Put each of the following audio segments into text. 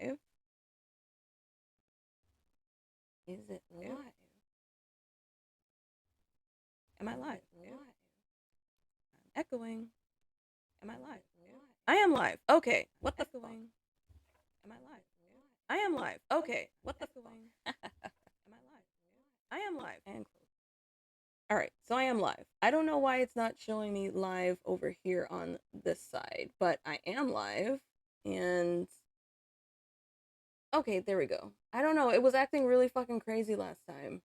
live? Is it live? Am I live? I'm echoing. Am I live? I am live. Okay. What the echoing? Am I live? I am live. Okay. What the echoing? Am I live? I am live. And close. All right. So I am live. I don't know why it's not showing me live over here on this side, but I am live. And okay, there we go. I don't know. It was acting really fucking crazy last time.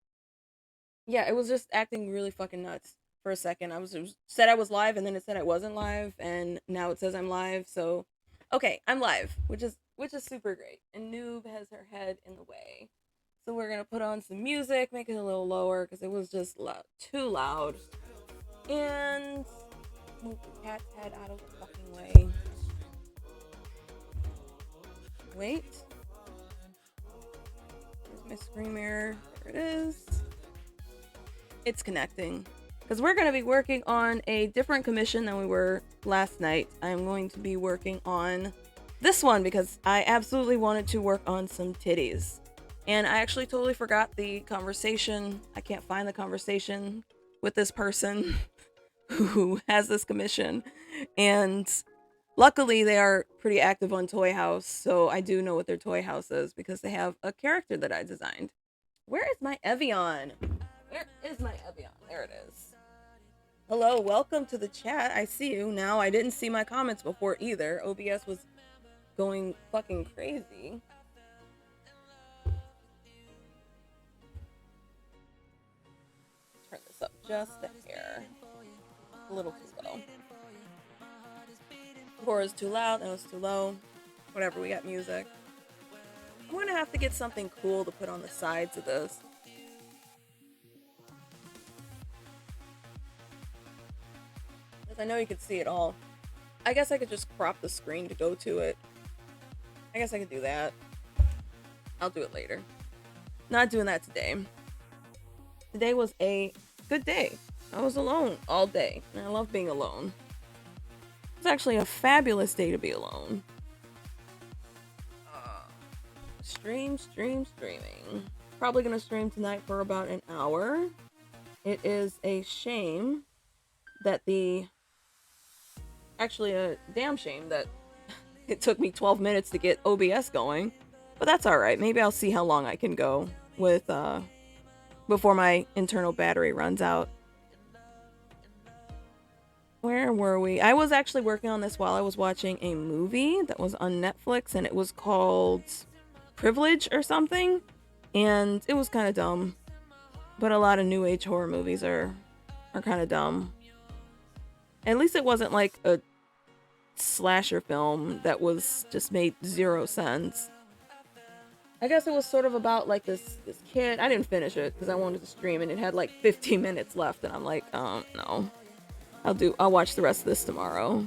Yeah, it was just acting really fucking nuts for a second. It was said I was live, and then it said I wasn't live, and now it says I'm live. So, okay, I'm live, which is super great. And Noob has her head in the way, so we're gonna put on some music, make it a little lower because it was just too loud, and move the cat's head out of the fucking way. Wait, where's my screen mirror? There it is. It's connecting. Because we're going to be working on a different commission than we were last night. I'm going to be working on this one because I absolutely wanted to work on some titties. And I actually totally forgot the conversation. I can't find the conversation with this person who has this commission. And luckily, they are pretty active on Toy House. So I do know what their Toy House is because they have a character that I designed. Where is my Evian? Where is my Evian? There it is. Hello, welcome to the chat. I see you now. I didn't see my comments before either. OBS was going fucking crazy. Turn this up just a hair. A little too low. Before it was too loud, and it was too low. Whatever, we got music. I'm gonna have to get something cool to put on the sides of this. I know you could see it all. I guess I could just crop the screen to go to it. I guess I could do that. I'll do it later. Not doing that today. Today was a good day. I was alone all day, and I love being alone. It's actually a fabulous day to be alone. Streaming. Probably gonna stream tonight for about an hour. It is a shame that actually a damn shame that it took me 12 minutes to get OBS going, but that's all right. Maybe I'll see how long I can go with before my internal battery runs out. Where were we? I was actually working on this while I was watching a movie that was on Netflix, and it was called Privilege or something, and it was kind of dumb. But a lot of new age horror movies are kind of dumb. At least it wasn't like a slasher film that was just made zero sense. I guess it was sort of about like this kid. I didn't finish it because I wanted to stream, and it had like 15 minutes left, and I'm like, no. I'll watch the rest of this tomorrow.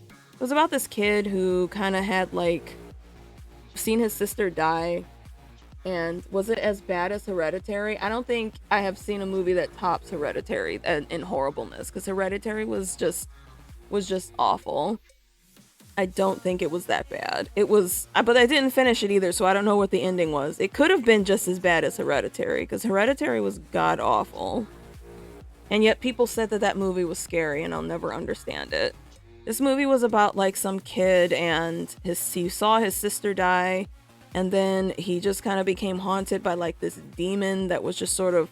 It was about this kid who kind of had like seen his sister die, and was it as bad as Hereditary? I don't think I have seen a movie that tops Hereditary in horribleness, because Hereditary was just awful. I don't think it was that bad. It was, but I didn't finish it either, so I don't know what the ending was. It could have been just as bad as Hereditary, because Hereditary was god awful. And yet people said that movie was scary, and I'll never understand it. This movie was about like some kid, and he saw his sister die, and then he just kind of became haunted by like this demon that was just sort of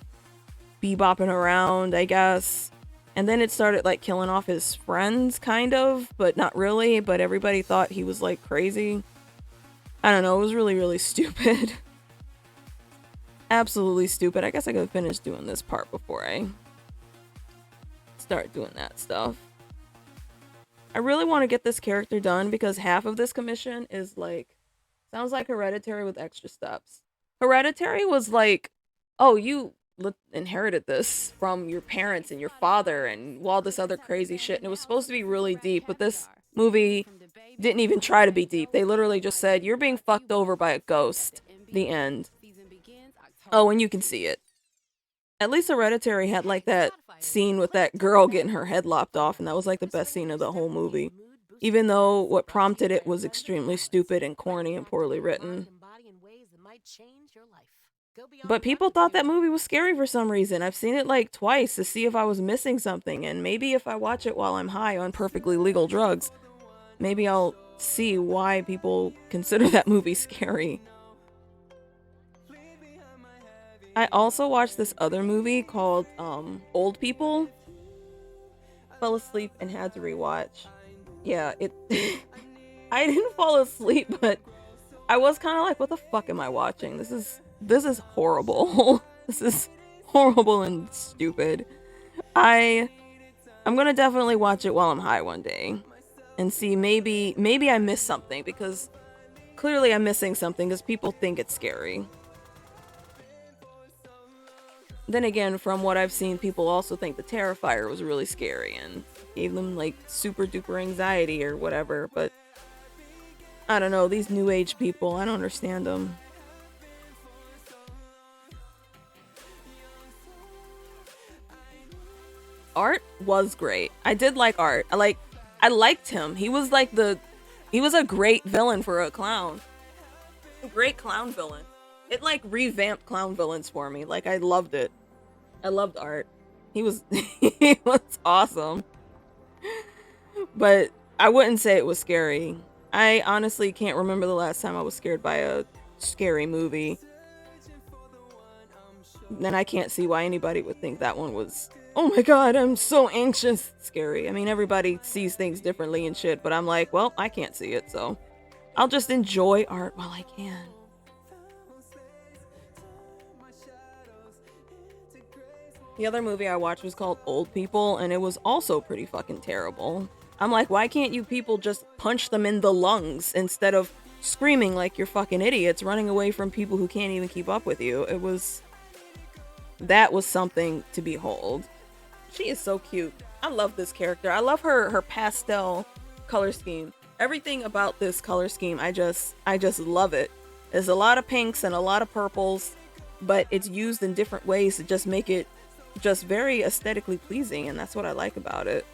bebopping around, I guess. And then it started like killing off his friends, kind of, but not really. But everybody thought he was like crazy. I don't know. It was really, really stupid. Absolutely stupid. I guess I could finish doing this part before I start doing that stuff. I really want to get this character done because half of this commission is like, sounds like Hereditary with extra steps. Hereditary was like, oh, you inherited this from your parents and your father and all this other crazy shit, and it was supposed to be really deep, but this movie didn't even try to be deep. They literally just said, you're being fucked over by a ghost. The end. Oh, and you can see it. At least Hereditary had like that scene with that girl getting her head lopped off, and that was like the best scene of the whole movie. even though what prompted it was extremely stupid and corny and poorly written. But people thought that movie was scary for some reason. I've seen it like twice to see if I was missing something, and maybe if I watch it while I'm high on perfectly legal drugs, maybe I'll see why people consider that movie scary. I also watched this other movie called Old People. Fell asleep and had to rewatch. Yeah, it I didn't fall asleep, but I was kind of like, what the fuck am I watching? This is horrible. This is horrible and stupid. I'm going to definitely watch it while I'm high one day and see maybe I missed something, because clearly I'm missing something because people think it's scary. Then again, from what I've seen, people also think the Terrifier was really scary and gave them like super duper anxiety or whatever, but I don't know, these new age people, I don't understand them. Art was great. I did like Art. I liked him. He was a great villain for a clown. A great clown villain. It like revamped clown villains for me. Like, I loved it. I loved Art. He was he was awesome. But I wouldn't say it was scary. I honestly can't remember the last time I was scared by a scary movie. Then I can't see why anybody would think that one was, oh my god, I'm so anxious, scary. I mean, everybody sees things differently and shit, but I'm like, well, I can't see it, so I'll just enjoy Art while I can. The other movie I watched was called Old People, and it was also pretty fucking terrible. I'm like, why can't you people just punch them in the lungs instead of screaming like you're fucking idiots running away from people who can't even keep up with you? That was something to behold. She is so cute. I love this character. I love her pastel color scheme. Everything about this color scheme, I just love it. There's a lot of pinks and a lot of purples, but it's used in different ways to just make it just very aesthetically pleasing, and that's what I like about it.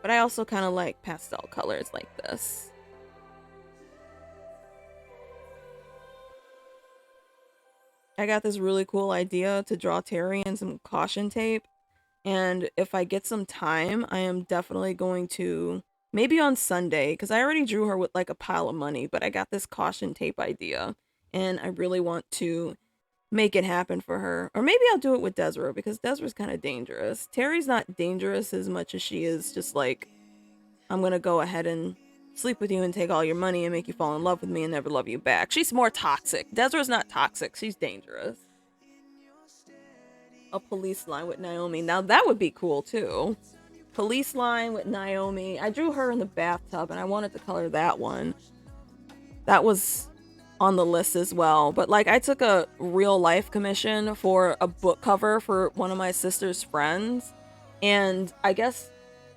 But I also kind of like pastel colors like this. I got this really cool idea to draw Terry in some caution tape. And if I get some time, I am definitely going to, maybe on Sunday, because I already drew her with like a pile of money, but I got this caution tape idea. And I really want to make it happen for her. Or maybe I'll do it with Desra, because Desra's kind of dangerous. Terry's not dangerous as much as she is just like, I'm gonna go ahead and sleep with you and take all your money and make you fall in love with me and never love you back. She's more toxic. Desra's not toxic. She's dangerous. A police line with Naomi. Now that would be cool too. Police line with Naomi. I drew her in the bathtub and I wanted to color that one. That was on the list as well. But like, I took a real life commission for a book cover for one of my sister's friends. And I guess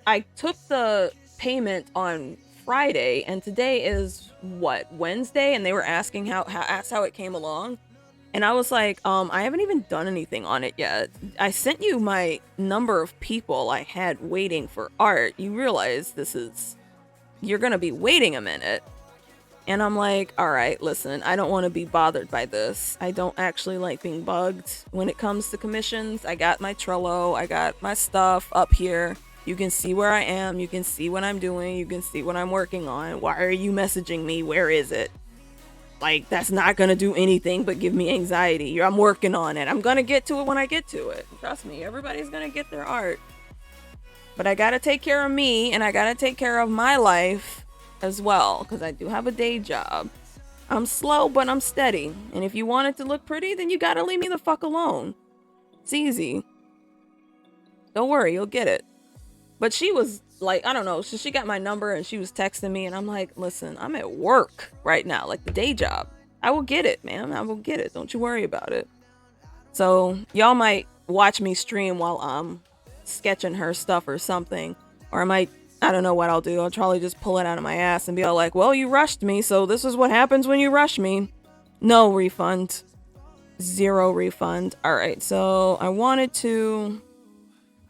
I took the payment on Friday, and today is what, Wednesday, and they were asking how it came along, and I was like, I haven't even done anything on it yet. I sent you my number of people I had waiting for art. You realize you're gonna be waiting a minute. And I'm like, all right, listen, I don't want to be bothered by this. I don't actually like being bugged when it comes to commissions. I got my Trello, I got my stuff up here. You can see where I am. You can see what I'm doing. You can see what I'm working on. Why are you messaging me? Where is it? Like, that's not going to do anything but give me anxiety. I'm working on it. I'm going to get to it when I get to it. Trust me, everybody's going to get their art. But I got to take care of me, and I got to take care of my life as well, because I do have a day job. I'm slow, but I'm steady. And if you want it to look pretty, then you got to leave me the fuck alone. It's easy. Don't worry, you'll get it. But she was like, I don't know, so she got my number and she was texting me, and I'm like, listen, I'm at work right now, like the day job. I will get it, man. I will get it. Don't you worry about it. So y'all might watch me stream while I'm sketching her stuff or something. Or I don't know what I'll do. I'll probably just pull it out of my ass and be all like, well, you rushed me, so this is what happens when you rush me. No refund. 0 refund. Alright, so I wanted to...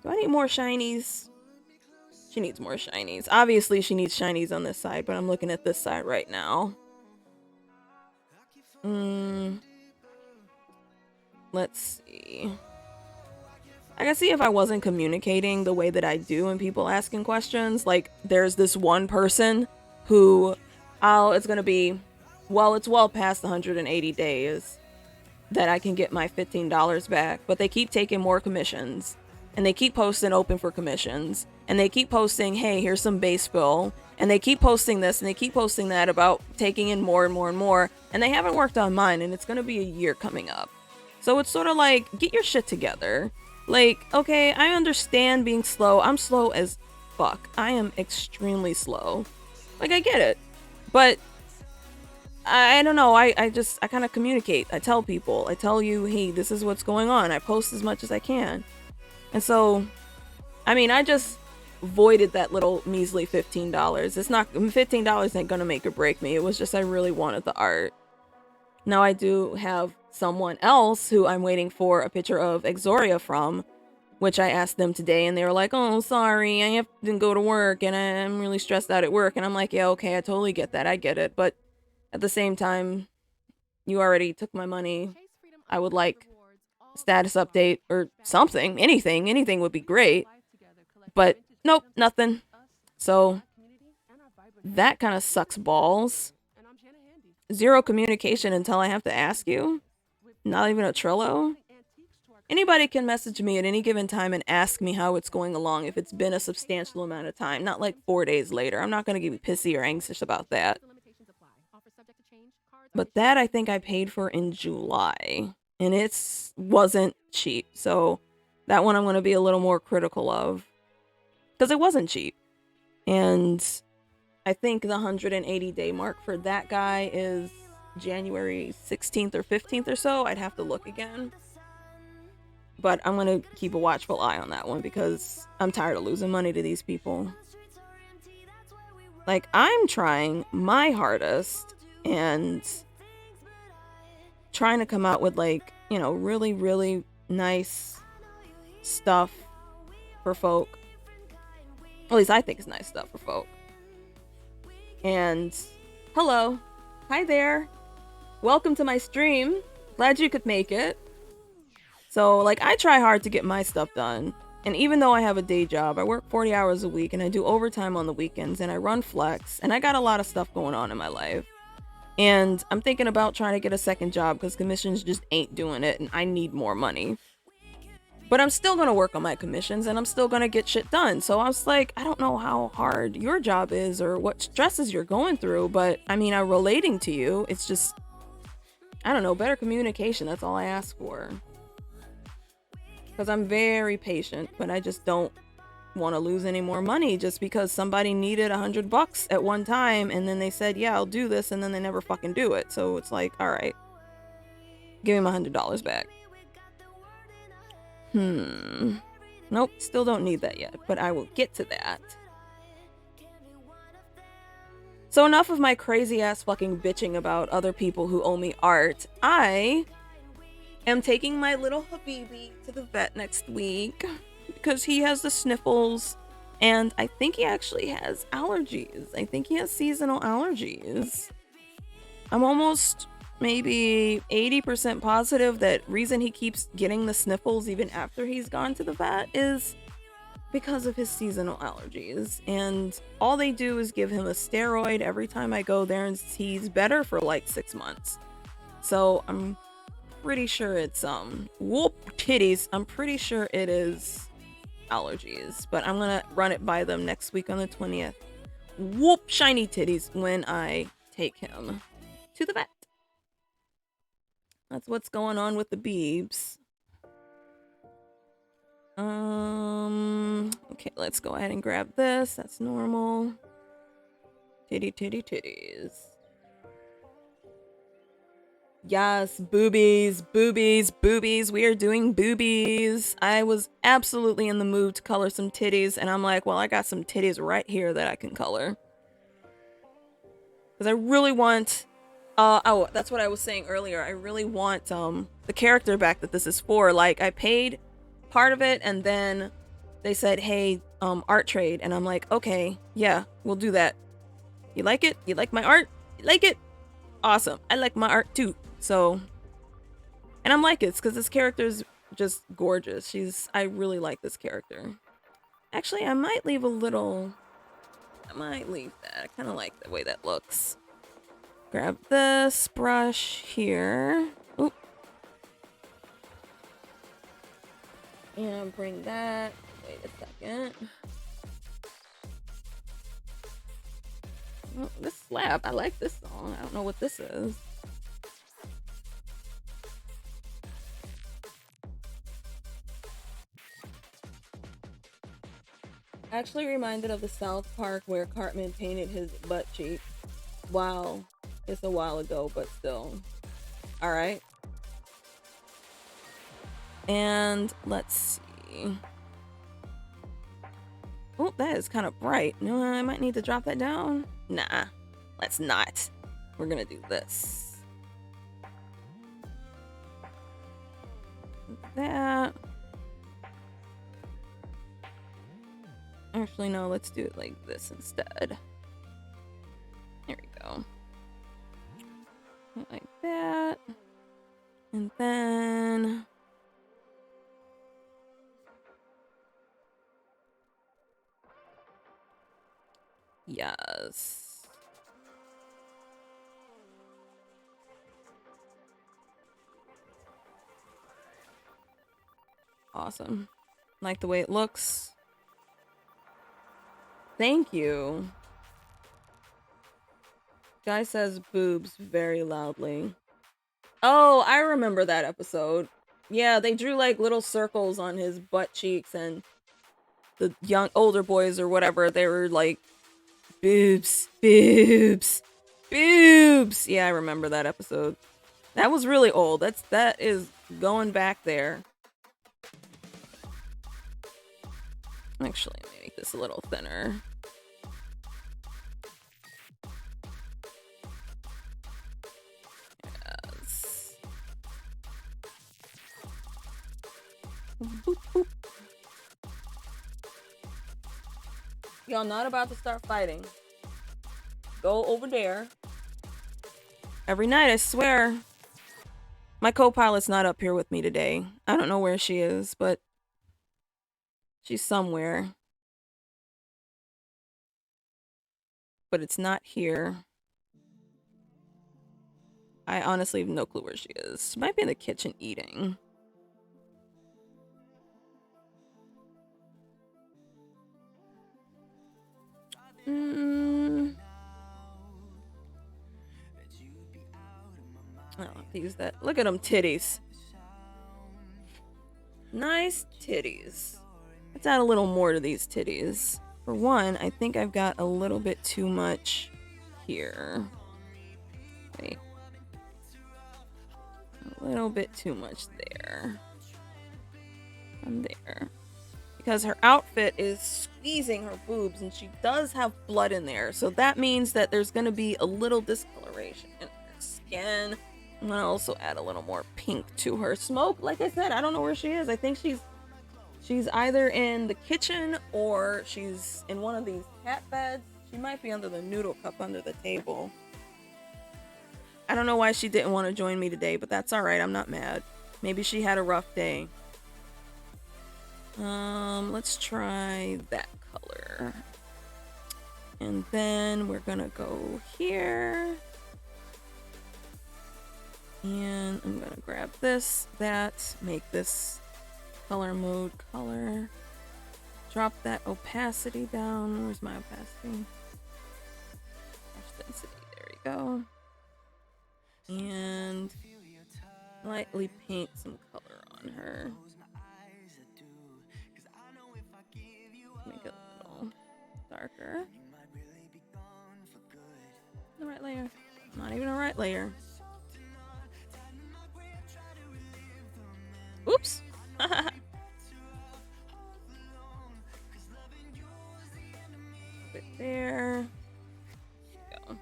Do I need more shinies? She needs more shinies. Obviously, she needs shinies on this side, but I'm looking at this side right now. Let's see. I can see if I wasn't communicating the way that I do and people asking questions. Like, there's this one person who, it's gonna be, well, it's well past 180 days that I can get my $15 back, but they keep taking more commissions, and they keep posting open for commissions, and they keep posting, hey, here's some base bill, and they keep posting this, and they keep posting that about taking in more and more and more, and they haven't worked on mine, and it's gonna be a year coming up. So it's sort of like, get your shit together. Like, okay, I understand being slow. I'm slow as fuck. I am extremely slow. Like, I get it. But I don't know. I kind of communicate. I tell people. I tell you, hey, this is what's going on. I post as much as I can. And so, I mean, I just voided that little measly $15. It's not, $15 ain't gonna make or break me. It was just I really wanted the art. Now I do have someone else who I'm waiting for a picture of Exoria from, which I asked them today, and they were like, oh, sorry, I have to go to work, and I'm really stressed out at work. And I'm like, yeah, okay, I totally get that. I get it. But at the same time, you already took my money. I would like a status update or something. Anything would be great. But nope, nothing. So that kind of sucks balls. 0 communication until I have to ask you. Not even a Trello. Anybody can message me at any given time and ask me how it's going along if it's been a substantial amount of time, not like 4 days later. I'm not going to get pissy or anxious about that. But that I think I paid for in July, and it wasn't cheap. So that one I'm going to be a little more critical of, because it wasn't cheap. And I think the 180-day mark for that guy is January 16th or 15th or so. I'd have to look again. But I'm going to keep a watchful eye on that one because I'm tired of losing money to these people. Like, I'm trying my hardest and trying to come out with, like, you know, really, really nice stuff for folk. At least I think it's nice stuff for folk. And hello. Hi there. Welcome to my stream. Glad you could make it. So, like, I try hard to get my stuff done. And even though I have a day job, I work 40 hours a week and I do overtime on the weekends and I run flex and I got a lot of stuff going on in my life. And I'm thinking about trying to get a second job because commissions just ain't doing it and I need more money. But I'm still going to work on my commissions and I'm still going to get shit done. So I was like, I don't know how hard your job is or what stresses you're going through, but I mean, I'm relating to you. It's just, I don't know, better communication. That's all I ask for. Because I'm very patient, but I just don't want to lose any more money just because somebody needed $100 at one time and then they said, yeah, I'll do this, and then they never fucking do it. So it's like, all right, give me my $100 back. Nope, still don't need that yet, but I will get to that. So enough of my crazy ass fucking bitching about other people who owe me art. I am taking my little Habibi to the vet next week because he has the sniffles and I think he actually has allergies. I think he has seasonal allergies. I'm almost maybe 80% positive that reason he keeps getting the sniffles even after he's gone to the vet is because of his seasonal allergies. And all they do is give him a steroid every time I go there and he's better for like 6 months. So I'm pretty sure it's whoop titties. I'm pretty sure it is allergies, but I'm gonna run it by them next week on the 20th. Whoop shiny titties when I take him to the vet. That's what's going on with the Beebs. Okay, let's go ahead and grab this. That's normal. Titties. Yes, boobies. We are doing boobies. I was absolutely in the mood to color some titties, and I'm like, well, I got some titties right here that I can color. Because I really want Oh, that's what I was saying earlier. I really want the character back that this is for. Like, I paid part of it, and then they said, "Hey, art trade," and I'm like, "Okay, yeah, we'll do that. You like it? You like my art? You like it? Awesome. I like my art too." So, and I'm like, it's because this character's just gorgeous. I really like this character. Actually, I might leave a little. I might leave that. I kind of like the way that looks. Grab this brush here. Oop. And bring that. Wait a second. Oh, this slab. I like this song. I don't know what this is. Actually reminded of the South Park where Cartman painted his butt cheek. Wow. It's a while ago, but still. Alright. And let's see. Oh, that is kind of bright. No, I might need to drop that down. Nah, let's not. We're gonna do this. That. Actually, no, let's do it like this instead. There we go. Like that. And then... Yes. Awesome. Like the way it looks. Thank you. Guy says boobs very loudly. Oh, I remember that episode. Yeah, they drew like little circles on his butt cheeks, and the older boys or whatever, they were like, boobs, boobs, boobs. Yeah, I remember that episode. That was really old. That is going back there. Actually, let me make this a little thinner. Yes. Boop, boop. Y'all not about to start fighting. Go over there. Every night, I swear. My co-pilot's not up here with me today. I don't know where she is, but she's somewhere. But it's not here. I honestly have no clue where she is. She might be in the kitchen eating. I don't have to use that. Look at them titties. Nice titties. Let's add a little more to these titties. For one, I think I've got a little bit too much here. Wait. A little bit too much there. And there. Because her outfit is squeezing her boobs and she does have blood in there. So that means that there's going to be a little discoloration in her skin. I'm going to also add a little more pink to her. Smoke, like I said, I don't know where she is. I think she's either in the kitchen or she's in one of these cat beds. She might be under the noodle cup under the table. I don't know why she didn't want to join me today, but that's alright. I'm not mad. Maybe she had a rough day. Let's try that color. And then we're gonna go here. And I'm gonna grab this, that, make this color mode color. Drop that opacity down. Where's my opacity? Brush density, there we go. And lightly paint some color on her. Make it a little darker. The right layer. Not even a right layer. Oops. Bit there. Go.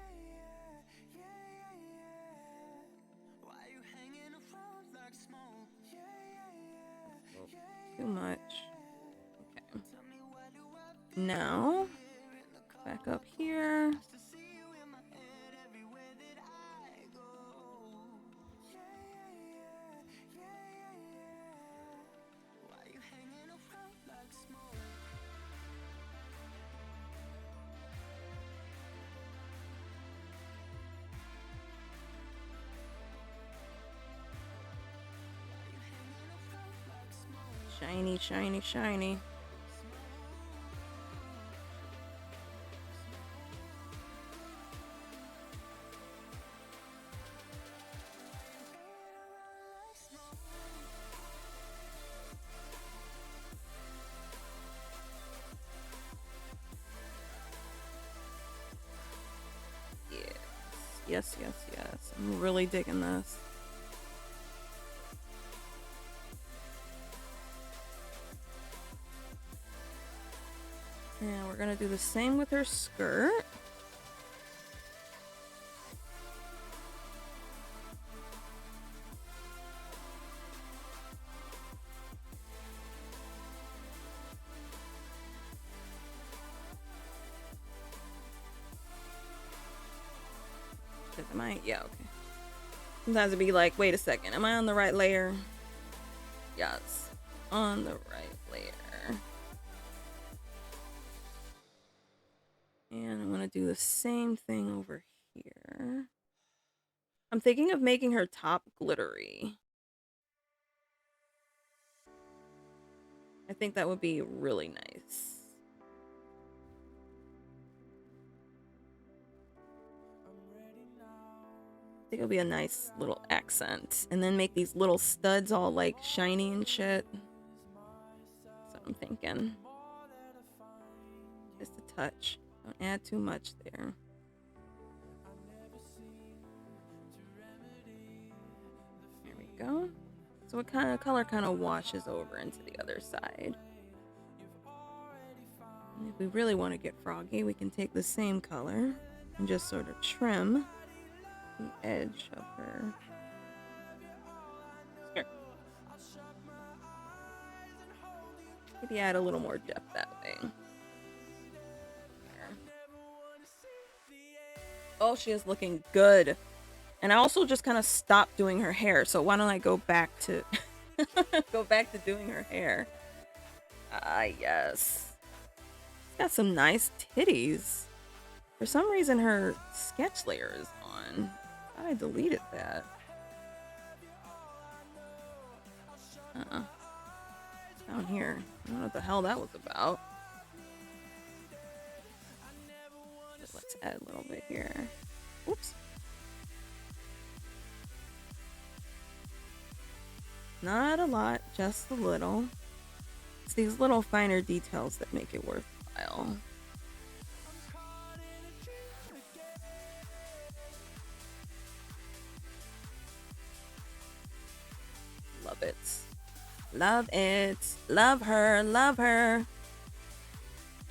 Now, back up here. Shiny, shiny, shiny. Yes, yes, yes. I'm really digging this. And we're gonna do the same with her skirt. Am I? Yeah, okay. Sometimes it'd be like, wait a second, am I on the right layer? Yes, on the right layer. And I'm gonna do the same thing over here. I'm thinking of making her top glittery. I think that would be really nice. I think it'll be a nice little accent. And then make these little studs all like shiny and shit. That's what I'm thinking. Just a touch. Don't add too much there. There we go. So what kind of color kind of washes over into the other side. And if we really want to get froggy, we can take the same color and just sort of trim the edge of her skirt. Maybe add a little more depth that way. There. Oh, she is looking good. And I also just kind of stopped doing her hair, so why don't I go back to go back to doing her hair? Ah, yes. She's got some nice titties. For some reason, her sketch layer is on. I deleted that. Down here. I don't know what the hell that was about. Let's add a little bit here. Oops. Not a lot, just a little. It's these little finer details that make it worthwhile. Love it. Love it. Love her. Love her.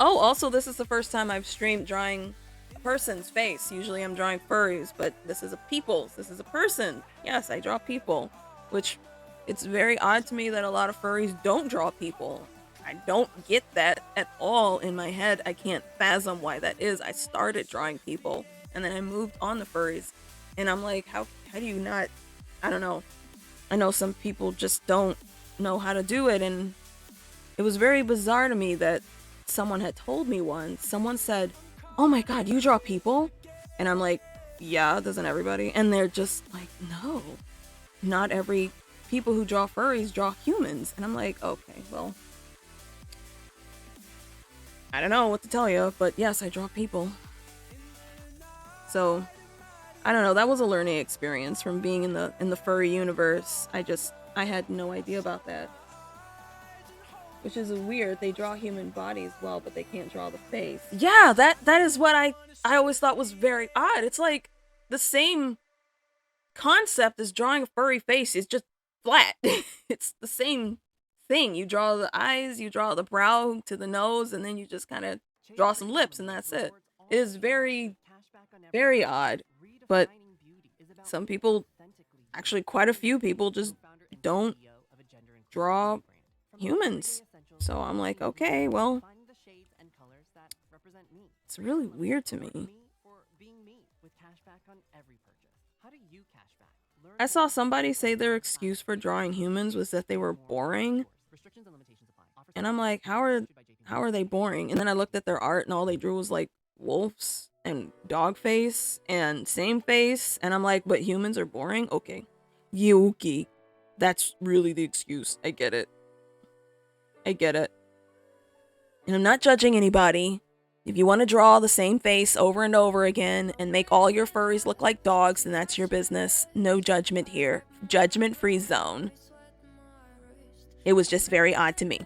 Oh, also, this is the first time I've streamed drawing a person's face. Usually I'm drawing furries, but this is a people's. This is a person. Yes, I draw people. Which, it's very odd to me that a lot of furries don't draw people. I don't get that at all in my head. I can't fathom why that is. I started drawing people, and then I moved on to furries. And I'm like, how do you not... I don't know. I know some people just don't know how to do it, and it was very bizarre to me that someone had told me once. Someone said, "Oh my god, you draw people?" And I'm like, yeah, doesn't everybody? And they're just like, no, not every people who draw furries draw humans. And I'm like, okay, well, I don't know what to tell you, but yes, I draw people. So I don't know, that was a learning experience from being in the furry universe. I had no idea about that. Which is weird. They draw human bodies well, but they can't draw the face. Yeah, that is what I always thought was very odd. It's like the same concept as drawing a furry face. It's just flat. It's the same thing. You draw the eyes, you draw the brow to the nose, and then you just kind of draw some lips, and that's it. It is very, very odd. But some people, actually quite a few people, just don't draw humans. So I'm like, okay, well, It's really weird to me. I saw somebody say their excuse for drawing humans was that they were boring. And I'm like, how are they boring? And then I looked at their art and all they drew was like wolves and dog face and same face. And I'm like, but humans are boring? Okay. Yuki. That's really the excuse. I get it. I get it. And I'm not judging anybody. If you want to draw the same face over and over again and make all your furries look like dogs, then that's your business. No judgment here. Judgment-free zone. It was just very odd to me.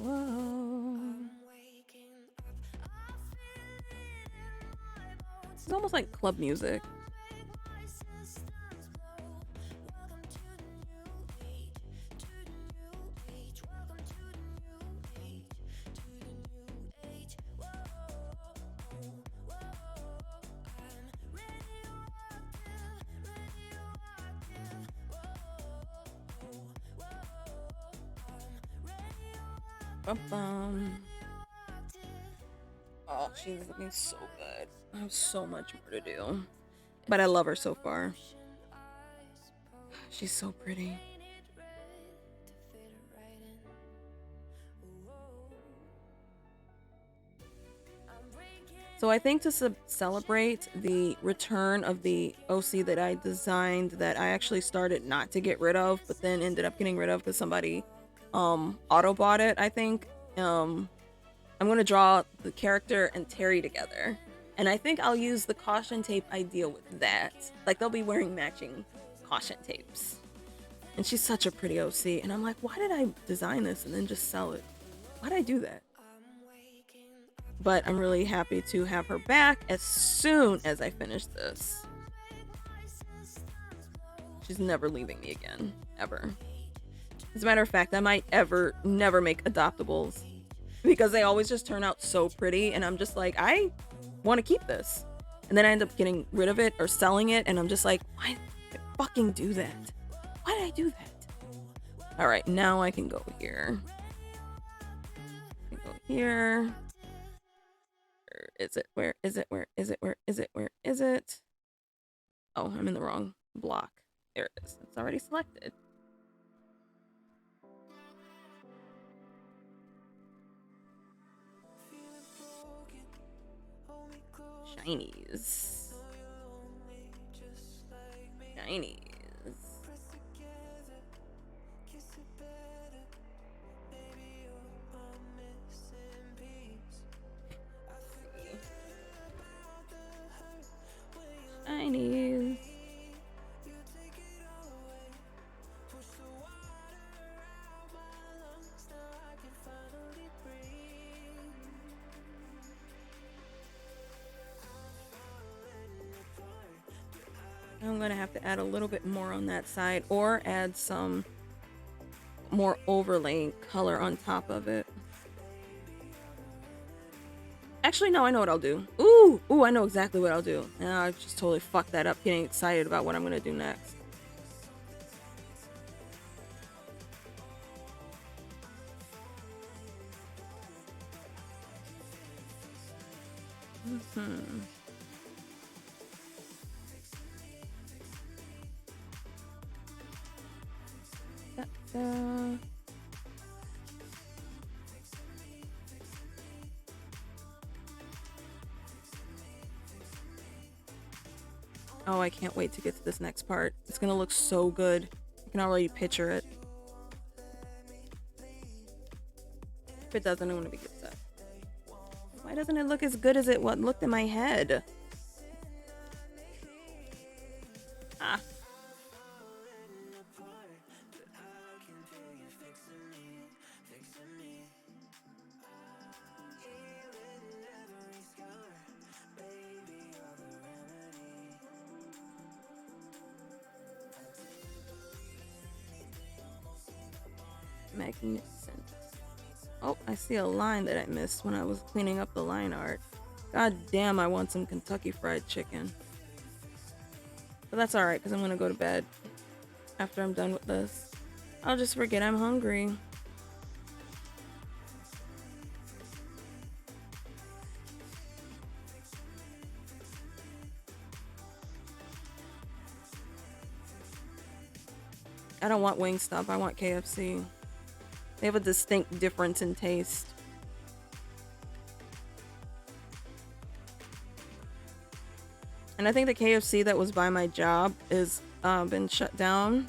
Whoa. It's almost like club music. Oh, she's looking so good. I have so much more to do. But I love her so far. She's so pretty. So I think to celebrate the return of the OC that I designed that I actually started not to get rid of, but then ended up getting rid of because somebody auto bought it, I think. I'm gonna draw the character and Terry together. And I think I'll use the caution tape idea with that. Like they'll be wearing matching caution tapes. And she's such a pretty OC. And I'm like, why did I design this and then just sell it? Why did I do that? But I'm really happy to have her back as soon as I finish this. She's never leaving me again, ever. As a matter of fact, I might never make adoptables because they always just turn out so pretty and I'm just like, I want to keep this. And then I end up getting rid of it or selling it and I'm just like, why did I fucking do that? Why did I do that? All right, now I can go here. I can go here. Where is it? Where is it? Where is it? Where is it? Where is it? Oh, I'm in the wrong block. There it is. It's already selected. Shinies. Shinies. Shinies. I'm gonna have to add a little bit more on that side or add some more overlay color on top of it. Actually, no, I know what I'll do. Ooh, I know exactly what I'll do. And I just totally fucked that up getting excited about what I'm gonna do next. Oh, I can't wait to get to this next part. It's gonna look so good. I can already picture it. If it doesn't, I'm gonna be upset. Why doesn't it look as good as it looked in my head? Ah. Magnificent. Oh, I see a line that I missed when I was cleaning up the line art. God damn, I want some Kentucky Fried Chicken. But that's alright, because I'm gonna go to bed after I'm done with this. I'll just forget I'm hungry. I don't want Wingstop, I want KFC. They have a distinct difference in taste. And I think the KFC that was by my job is been shut down.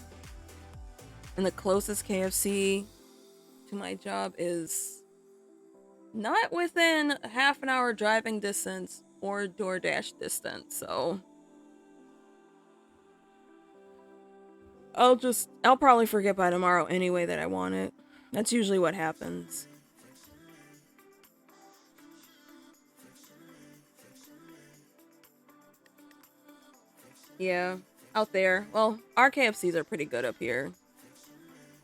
And the closest KFC to my job is not within half an hour driving distance or DoorDash distance, so I'll probably forget by tomorrow anyway that I want it. That's usually what happens. Yeah, out there. Well, our KFCs are pretty good up here.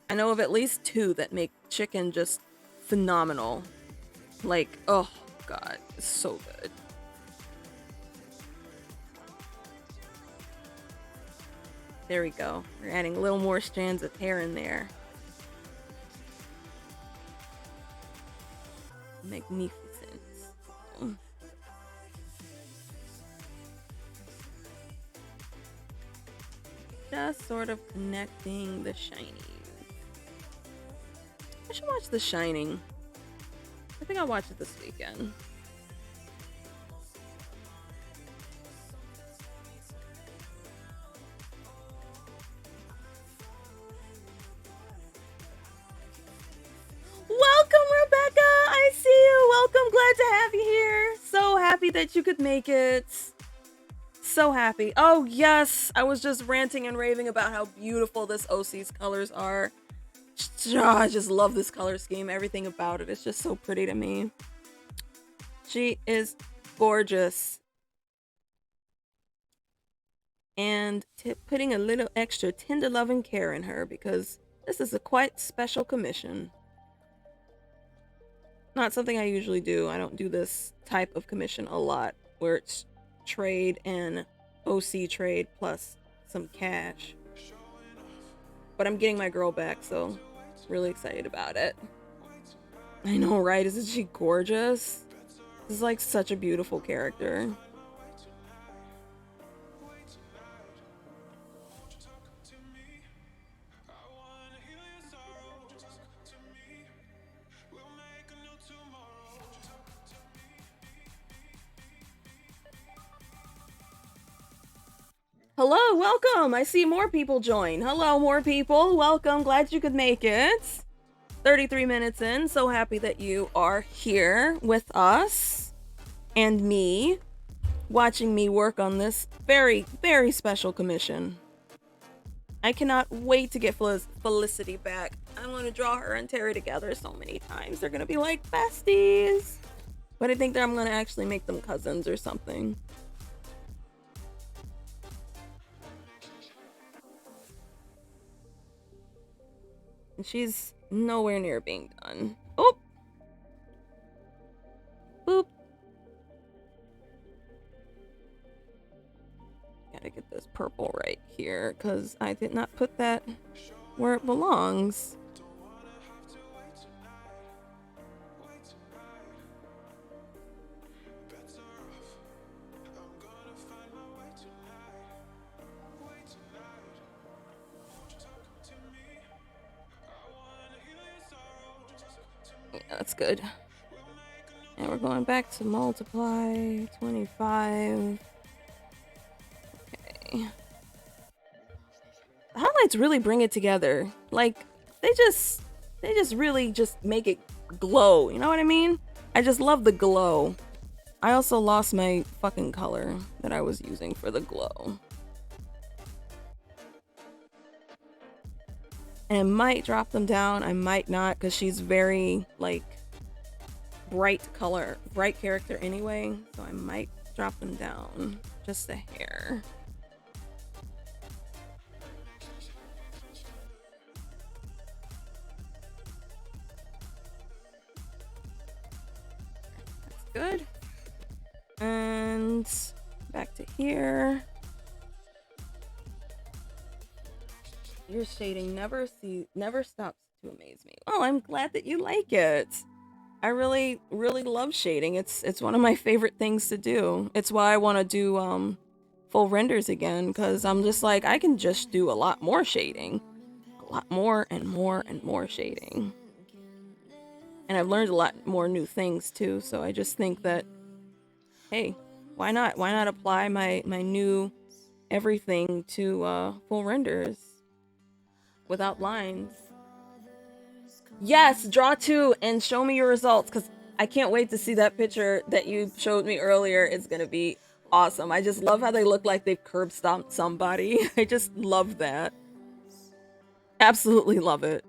I know of at least two that make chicken just phenomenal. Like, oh god, it's so good. There we go. We're adding a little more strands of hair in there. Magnificent. Just sort of connecting the shinies. I should watch The Shining. I think I'll watch it this weekend. Welcome, Rebecca! I see you! Welcome, glad to have you here! So happy that you could make it. So happy. Oh, yes! I was just ranting and raving about how beautiful this OC's colors are. I just love this color scheme. Everything about it is just so pretty to me. She is gorgeous. And putting a little extra tender love and care in her because this is a quite special commission. Not something I usually do. I don't do this type of commission a lot where it's trade and OC trade plus some cash. But I'm getting my girl back, so really excited about it. I know, right? Isn't she gorgeous? This is like such a beautiful character. Hello, welcome. I see more people join. Hello, more people. Welcome. Glad you could make it. 33 minutes in. So happy that you are here with us and me, watching me work on this very, very special commission. I cannot wait to get Felicity back. I want to draw her and Terry together so many times. They're going to be like besties. But I think that I'm going to actually make them cousins or something. And she's nowhere near being done. Oh! Boop. Gotta get this purple right here, because I did not put that where it belongs. Yeah, that's good. And we're going back to multiply 25. Okay. The highlights really bring it together. Like, they just really just make it glow. You know what I mean? I just love the glow. I also lost my fucking color that I was using for the glow. And I might drop them down, I might not, because she's very, like, bright character anyway, so I might drop them down just a hair. good. And back to here. Your shading never stops to amaze me. Oh, I'm glad that you like it. I really love shading. It's one of my favorite things to do. It's why I want to do full renders again, because I'm just like, I can just do a lot more shading. A lot more and more and more shading. And I've learned a lot more new things too, so I just think that, hey, why not? Why not apply my new everything to full renders without lines? Yes, draw two and show me your results, because I can't wait to see that picture that you showed me earlier. It's gonna be awesome. I just love how they look like they've curb stomped somebody. I just love that. Absolutely love it.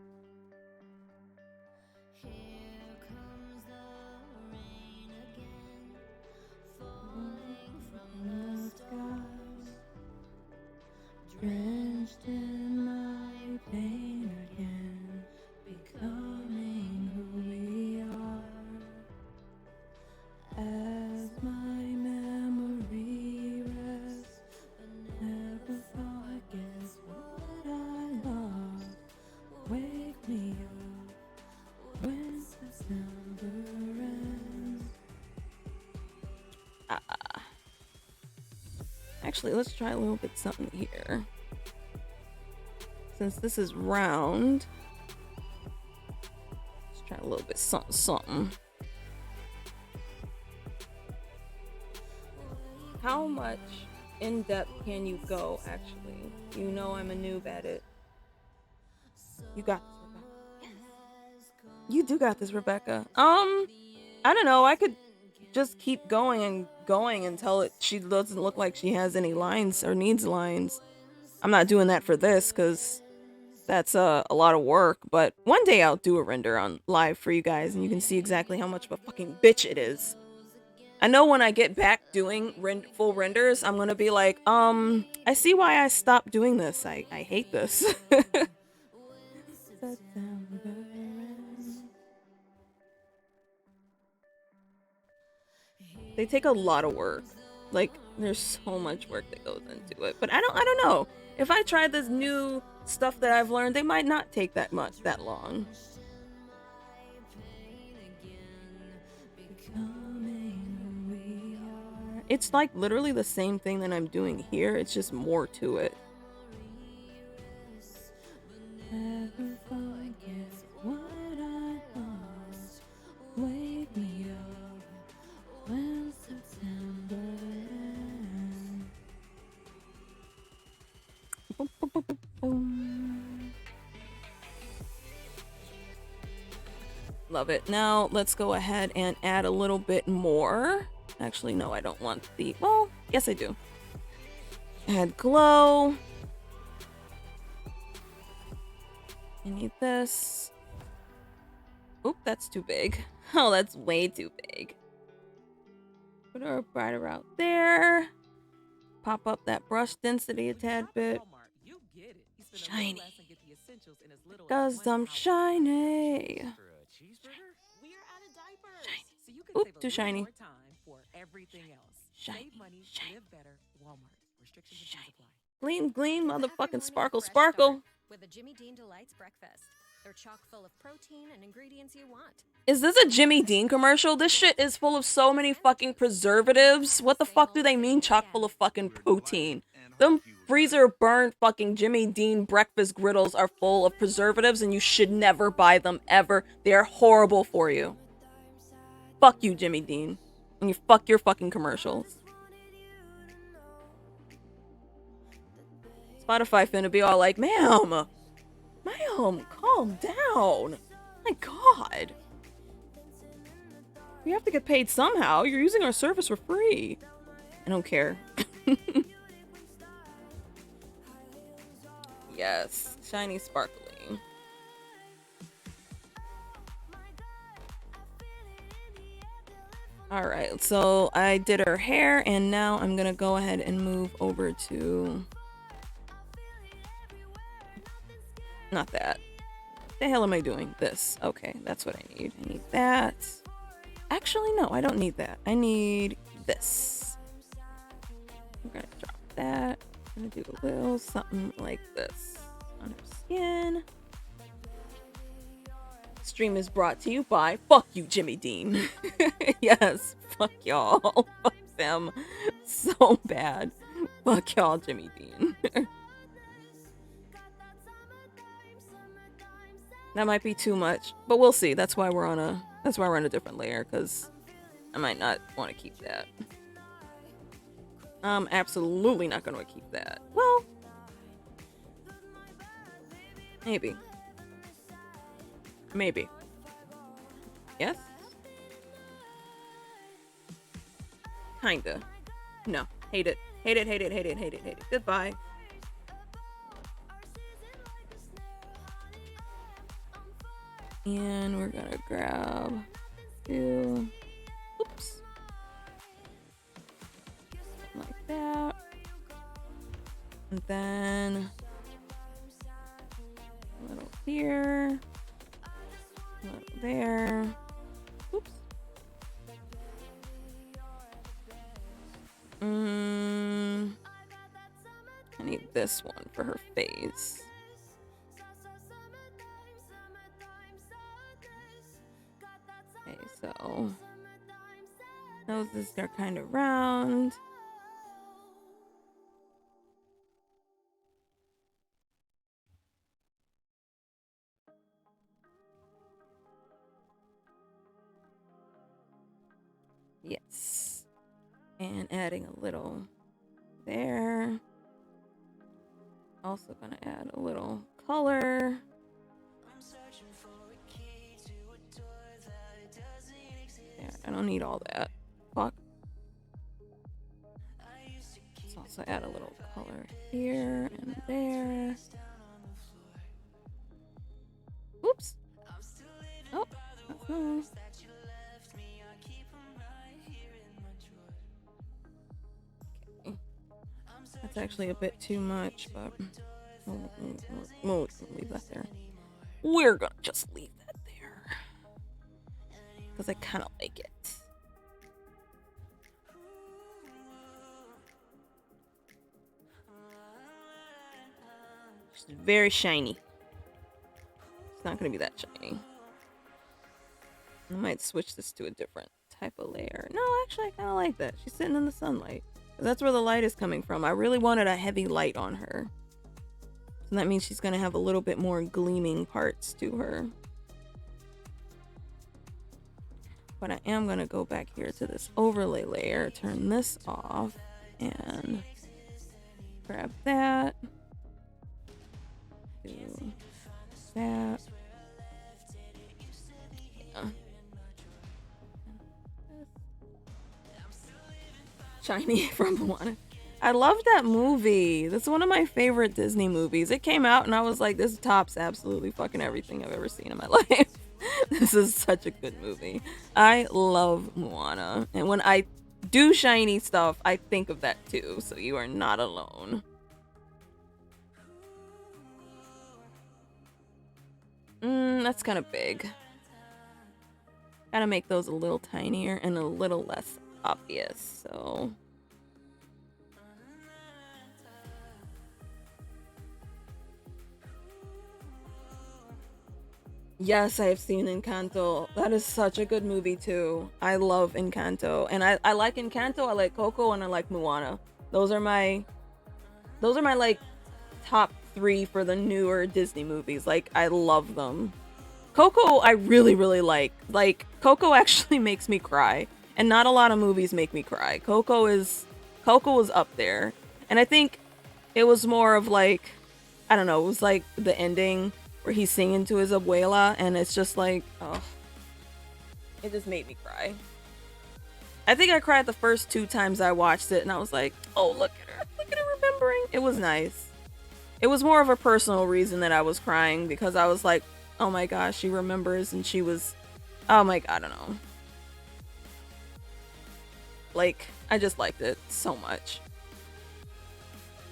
Drenched in my pain again, becoming who we are. As my memory rests, but never forgets what I lost. Wake me up when September ends. Actually, let's try a little bit something here. Since this is round, let's try a little bit something. How much in depth can you go, actually? You know I'm a noob at it. You got this, Rebecca. You do got this, Rebecca. I don't know. I could just keep going and going until she doesn't look like she has any lines or needs lines. I'm not doing that for this because that's a lot of work, but one day I'll do a render on live for you guys and you can see exactly how much of a fucking bitch it is. I know when I get back doing full renders, I'm gonna be like, I see why I stopped doing this. I hate this. They take a lot of work. Like, there's so much work that goes into it. But I don't know. If I try this new stuff that I've learned, they might not take that long. It's like literally the same thing that I'm doing here. It's just more to it. Never forget what I lost. Wake me up when September ends. Boom, boom, boom, boom, boom. Love it. Now let's go ahead and add a little bit more. Actually, no, I don't want the... Well, yes I do. Add glow. I need this. Oop, that's too big. Oh, that's way too big. Put her right around there. Pop up that brush density a tad bit. Shiny. Because I'm shiny. Oop, too shiny. Shiny. Gleam, gleam, motherfucking sparkle, sparkle. With a Jimmy Dean Delights breakfast. They're chock full of protein and ingredients you want. Is this a Jimmy Dean commercial? This shit is full of so many fucking preservatives. What the fuck do they mean chock full of fucking protein? Them freezer burned fucking Jimmy Dean breakfast griddles are full of preservatives and you should never buy them ever. They are horrible for you. Fuck you, Jimmy Dean. And you fuck your fucking commercials. Spotify finna be all like, ma'am, calm down. My god. We have to get paid somehow. You're using our service for free. I don't care. Yes, shiny sparkly. Alright, so I did her hair, and now I'm gonna go ahead and move over to... Not that. What the hell am I doing? This. Okay, that's what I need. I need that. Actually, no, I don't need that. I need this. I'm gonna drop that. I'm gonna do a little something like this on her skin. Stream is brought to you by fuck you, Jimmy Dean. Yes, fuck y'all. Fuck them so bad. Fuck y'all, Jimmy Dean. That might be too much, but we'll see. That's why we're on a different layer, because I might not want to keep that. I'm absolutely not going to keep that. Well, maybe. Maybe. Yes? Kinda. No. Hate it. Hate it, hate it, hate it, hate it, hate it. Goodbye. And we're gonna grab two. Oops. Like that. And then a little here. A little there. Oops. I need this one for her face. Okay, so noses are kind of round. Yes. And adding a little there. Also gonna add a little color. Yeah, I don't need all that. Fuck. Let's also add a little color here and there. Oops. Oh, that's nice. Okay. That's actually a bit too much, but we'll leave that there. We're gonna just leave that there. Because I kind of like it. It's very shiny. It's not going to be that shiny. I might switch this to a different type of layer. No, actually, I kind of like that. She's sitting in the sunlight. That's where the light is coming from. I really wanted a heavy light on her. So that means she's going to have a little bit more gleaming parts to her. But I am going to go back here to this overlay layer, turn this off, and grab that. Do that. Yeah. Shiny from Moana. I love that movie. That's one of my favorite Disney movies. It came out and I was like, this tops absolutely fucking everything I've ever seen in my life. This is such a good movie. I love Moana. And when I do shiny stuff, I think of that too. So you are not alone. That's kind of big. Gotta make those a little tinier and a little less obvious, so... Yes, I have seen Encanto. That is such a good movie too. I love Encanto. And I like Encanto, I like Coco, and I like Moana. Those are my like top 3 for the newer Disney movies. Like, I love them. Coco I really, really like. Like, Coco actually makes me cry. And not a lot of movies make me cry. Coco is up there. And I think it was more of like, I don't know, it was like the ending where he's singing to his abuela, and it's just like, oh, it just made me cry. I think I cried the first 2 times I watched it, and I was like, oh, look at her remembering. It was nice. It was more of a personal reason that I was crying, because I was like, oh my gosh, she remembers, and she was, oh my god, I don't know. Like, I just liked it so much.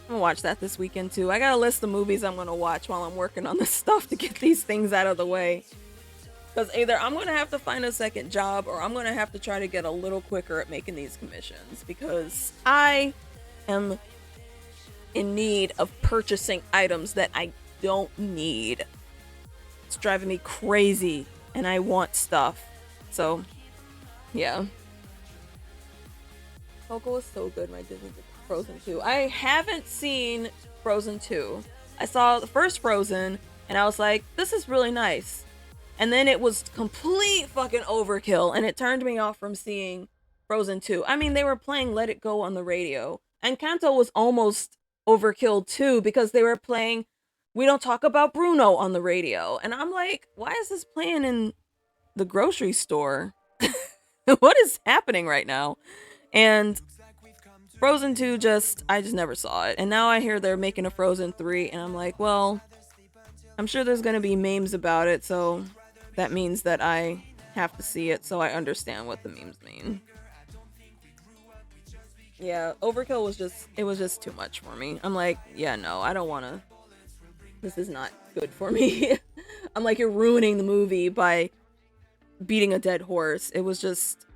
I'm gonna watch that this weekend too. I got a list of movies I'm gonna watch while I'm working on this stuff to get these things out of the way. Because either I'm going to have to find a second job or I'm going to have to try to get a little quicker at making these commissions because I am in need of purchasing items that I don't need. It's driving me crazy and I want stuff. So, yeah. Coco was so good, my Disney Frozen 2. I haven't seen Frozen 2. I saw the first Frozen and I was like, this is really nice. And then it was complete fucking overkill and it turned me off from seeing Frozen 2. I mean, they were playing Let It Go on the radio. And Kanto was almost overkill too because they were playing We Don't Talk About Bruno on the radio. And I'm like, why is this playing in the grocery store? What is happening right now? And Frozen 2 I just never saw it. And now I hear they're making a Frozen 3 and I'm like, well, I'm sure there's going to be memes about it, so that means that I have to see it so I understand what the memes mean. Yeah, overkill was just too much for me. I'm like, yeah, no, I don't want to. This is not good for me. I'm like, you're ruining the movie by beating a dead horse. It was just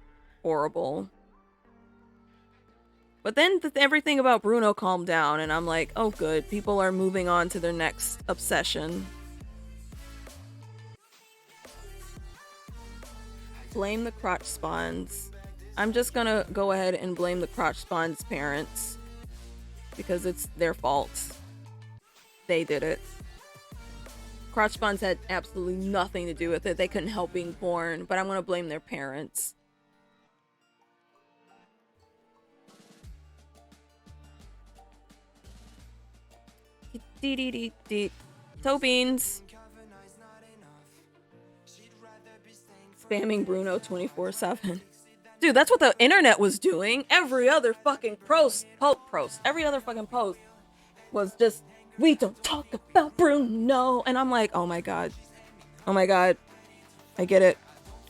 horrible. But then everything about Bruno calmed down and I'm like, oh good, people are moving on to their next obsession. Blame the crotch spawns. I'm just gonna go ahead and blame the crotch spawns' parents because it's their fault. They did it. Crotch spawns had absolutely nothing to do with it. They couldn't help being born, but I'm gonna blame their parents. Toe beans. Spamming Bruno 24/7. Dude, that's what the internet was doing. Every other fucking post was just, we don't talk about Bruno. And I'm like, oh my god. I get it.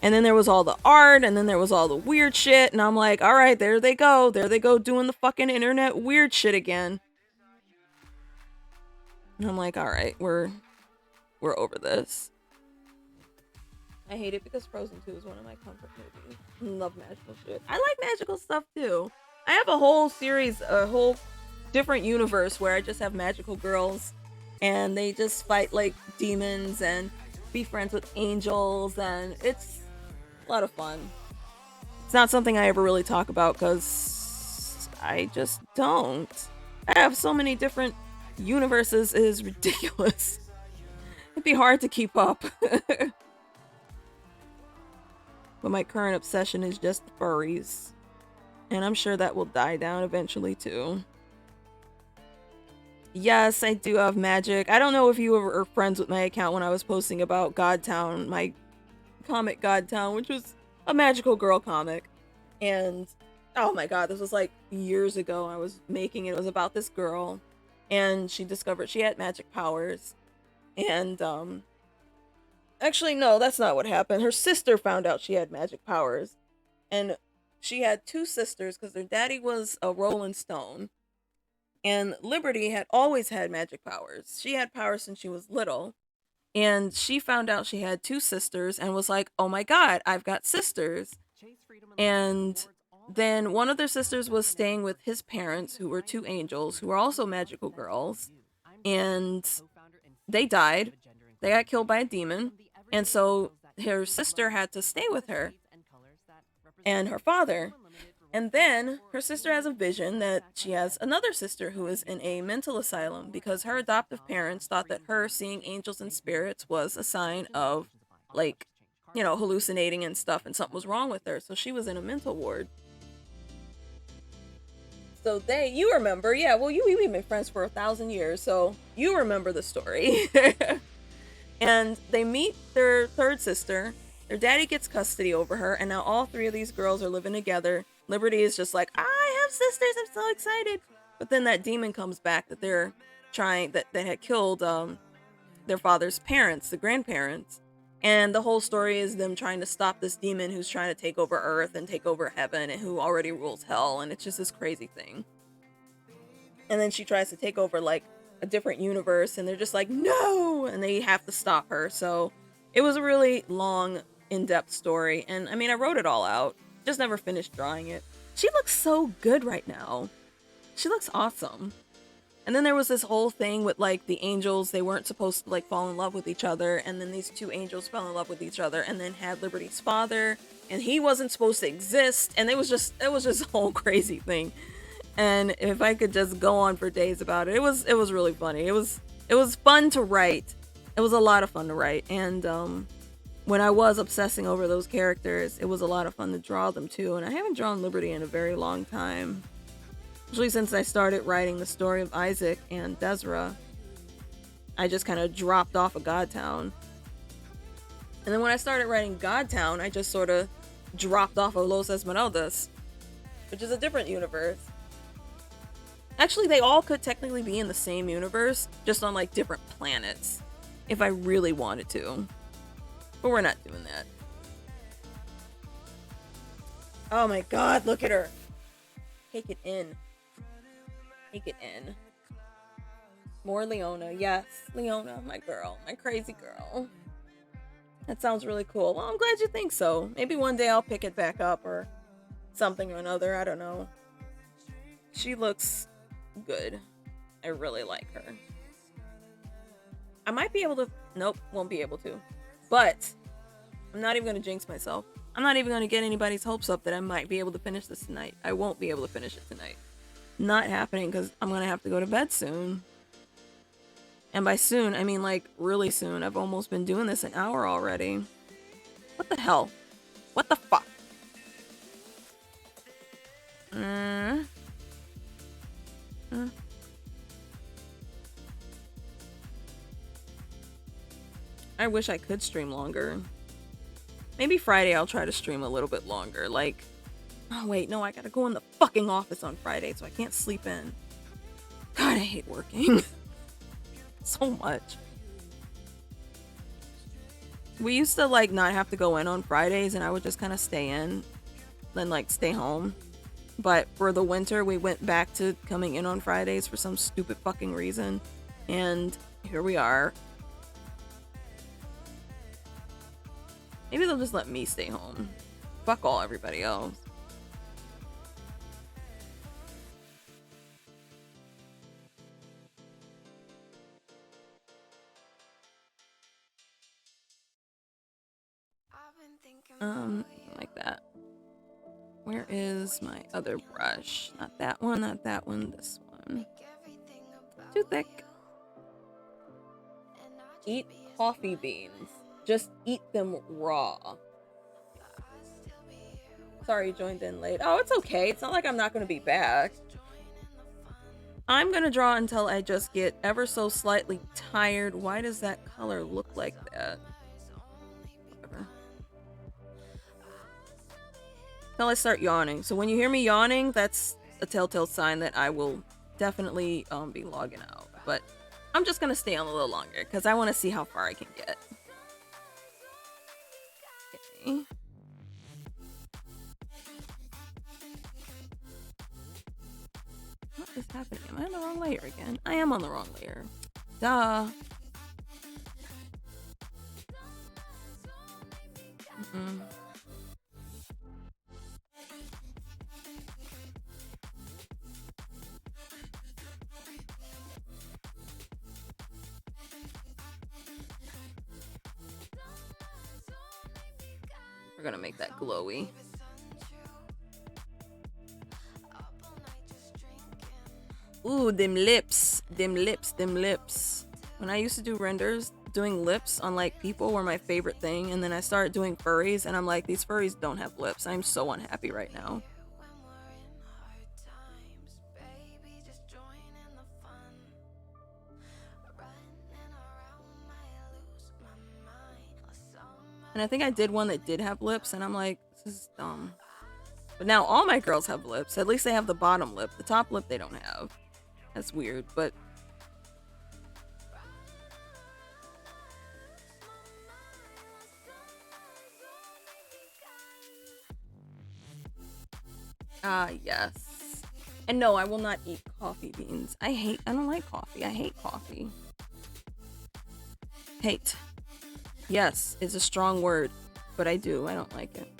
And then there was all the art, and then there was all the weird shit, and I'm like, alright, there they go doing the fucking internet weird shit again. And I'm like, alright, we're over this. I hate it because Frozen 2 is one of my comfort movies. I love magical shit. I like magical stuff too. I have a whole series, a whole different universe where I just have magical girls and they just fight like demons and be friends with angels, and it's a lot of fun. It's not something I ever really talk about because I just don't. I have so many different universes, it is ridiculous. It'd be hard to keep up. But my current obsession is just furries. And I'm sure that will die down eventually too. Yes, I do have magic. I don't know if you were friends with my account when I was posting about Godtown, my comic Godtown, which was a magical girl comic. And oh my god, this was like years ago. I was making it. It was about this girl and she discovered she had magic powers. And actually, no, that's not what happened. Her sister found out she had magic powers. And she had two sisters because their daddy was a Rolling Stone. And Liberty had always had magic powers. She had powers since she was little. And she found out she had two sisters and was like, oh my god, I've got sisters. And then one of their sisters was staying with his parents, who were two angels, who were also magical girls. And they died. They got killed by a demon. And so her sister had to stay with her and her father. And then her sister has a vision that she has another sister who is in a mental asylum because her adoptive parents thought that her seeing angels and spirits was a sign of, like, you know, hallucinating and stuff, and something was wrong with her. So she was in a mental ward. So you remember, yeah, well, we've been friends for 1,000 years, so you remember the story. And they meet their third sister. Their daddy gets custody over her, and now all three of these girls are living together. Liberty is just like, I have sisters, I'm so excited. But then that demon comes back that they're trying, that had killed their father's parents, the grandparents. And the whole story is them trying to stop this demon who's trying to take over Earth and take over heaven and who already rules hell. And it's just this crazy thing. And then she tries to take over like a different universe and they're just like, no! And they have to stop her. So It was a really long, in-depth story, and I mean, I wrote it all out, just never finished drawing it. She looks so good right now. She looks awesome. And then there was this whole thing with like the angels, they weren't supposed to like fall in love with each other, and then these two angels fell in love with each other and then had Liberty's father, and he wasn't supposed to exist, and it was just a whole crazy thing. And if I could just go on for days about it, it was really funny. It was fun to write. It was a lot of fun to write, and when I was obsessing over those characters, it was a lot of fun to draw them too. And I haven't drawn Liberty in a very long time. Usually since I started writing the story of Isaac and Desra, I just kind of dropped off of Godtown. And then when I started writing Godtown, I just sort of dropped off of Los Esmeraldas, which is a different universe. Actually, they all could technically be in the same universe, just on like different planets, if I really wanted to. But we're not doing that. Oh my god, look at her. Take it in. Take it in. More Leona. Yes, Leona, my girl. My crazy girl. That sounds really cool. Well, I'm glad you think so. Maybe one day I'll pick it back up or something or another. I don't know. She looks good. I really like her. I might be able to... Nope, won't be able to. But I'm not even going to jinx myself. I'm not even going to get anybody's hopes up that I might be able to finish this tonight. I won't be able to finish it tonight. Not happening because I'm going to have to go to bed soon. And by soon, I mean like really soon. I've almost been doing this an hour already. What the hell? What the fuck? I wish I could stream longer. Maybe Friday I'll try to stream a little bit longer. Like, oh wait, no, I gotta go in the fucking office on Friday, so I can't sleep in. God, I hate working. So much. We used to like not have to go in on Fridays, and I would just kind of stay in, then like stay home. But for the winter, we went back to coming in on Fridays for some stupid fucking reason. And here we are. Maybe they'll just let me stay home. Fuck all everybody else. Like that. Where is my other brush? Not that one, not that one, this one. Too thick. Eat coffee beans. Just eat them raw. Sorry you joined in late. Oh, it's okay. It's not like I'm not going to be back. I'm going to draw until I just get ever so slightly tired. Why does that color look like that? Whatever. Until I start yawning. So when you hear me yawning, that's a telltale sign that I will definitely be logging out. But I'm just going to stay on a little longer because I want to see how far I can get. Okay. What is happening? Am I on the wrong layer again? I am on the wrong layer. Duh. We're gonna make that glowy. Ooh, them lips. Them lips, them lips. When I used to do renders, doing lips on like people were my favorite thing, and then I started doing furries and I'm like, these furries don't have lips. I'm so unhappy right now. And I think I did one that did have lips, and I'm like, this is dumb. But now all my girls have lips. At least they have the bottom lip. The top lip they don't have. That's weird, but... yes. And no, I will not eat coffee beans. I don't like coffee. I hate coffee. Hate. Yes, is a strong word, but I do. I don't like it.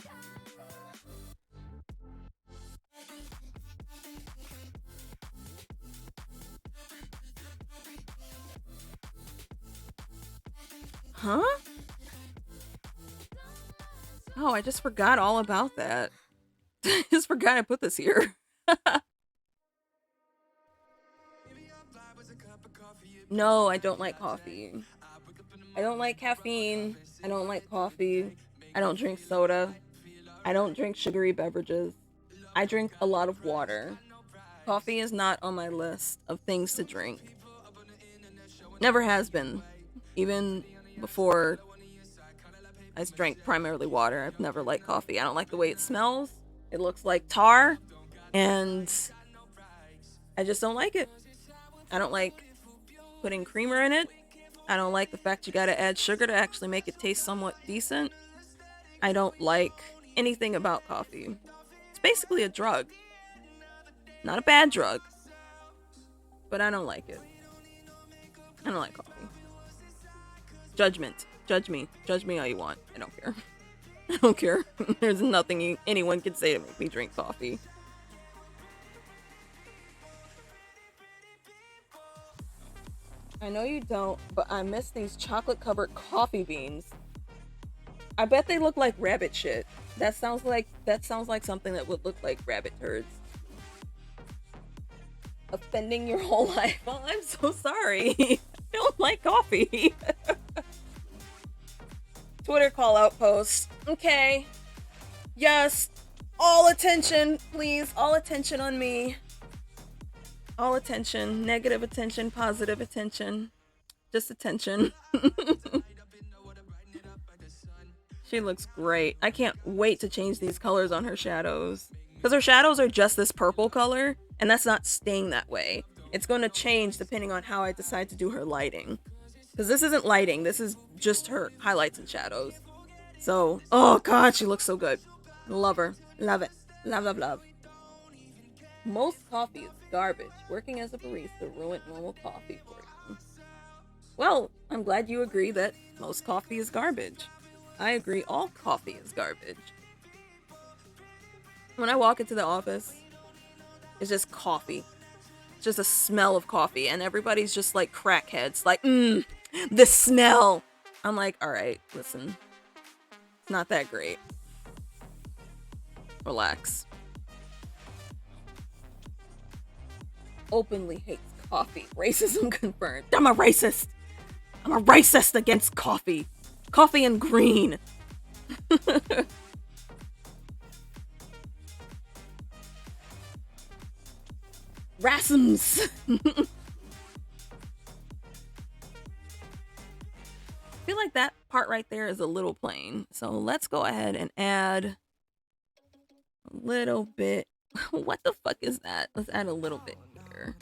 Huh? Oh, I just forgot all about that. I just forgot I put this here. No, I don't like coffee. I don't like caffeine. I don't like coffee. I don't drink soda. I don't drink sugary beverages. I drink a lot of water. Coffee is not on my list of things to drink. Never has been. Even before I drank primarily water, I've never liked coffee. I don't like the way it smells. It looks like tar. And I just don't like it. I don't like putting creamer in it. I don't like the fact you gotta add sugar to actually make it taste somewhat decent. I don't like anything about coffee. It's basically a drug. Not a bad drug. But I don't like it. I don't like coffee. Judgment. Judge me. Judge me all you want. I don't care. I don't care. There's nothing anyone can say to make me drink coffee. I know you don't, but I miss these chocolate-covered coffee beans. I bet they look like rabbit shit. That sounds like something that would look like rabbit turds. Offending your whole life. Well, I'm so sorry. I don't like coffee. Twitter call out post. Okay. Yes. All attention, please. All attention on me. All attention. Negative attention, positive attention. Just attention. She looks great. I can't wait to change these colors on her shadows. Because her shadows are just this purple color, and that's not staying that way. It's going to change depending on how I decide to do her lighting. Because this isn't lighting, this is just her highlights and shadows. So, oh god, she looks so good. Love her. Love it. Love, love, love. Most coffee is garbage. Working as a barista ruined normal coffee for you. Well, I'm glad you agree that most coffee is garbage. I agree all coffee is garbage. When I walk into the office, it's just coffee. It's just a smell of coffee, and everybody's just like crackheads. Like, the smell. I'm like, alright, listen. It's not that great. Relax. Openly hates coffee. Racism confirmed. I'm a racist. I'm a racist against coffee. Coffee and green. Rasms. I feel like that part right there is a little plain. So let's go ahead and add a little bit. What the fuck is that? Let's add a little bit here.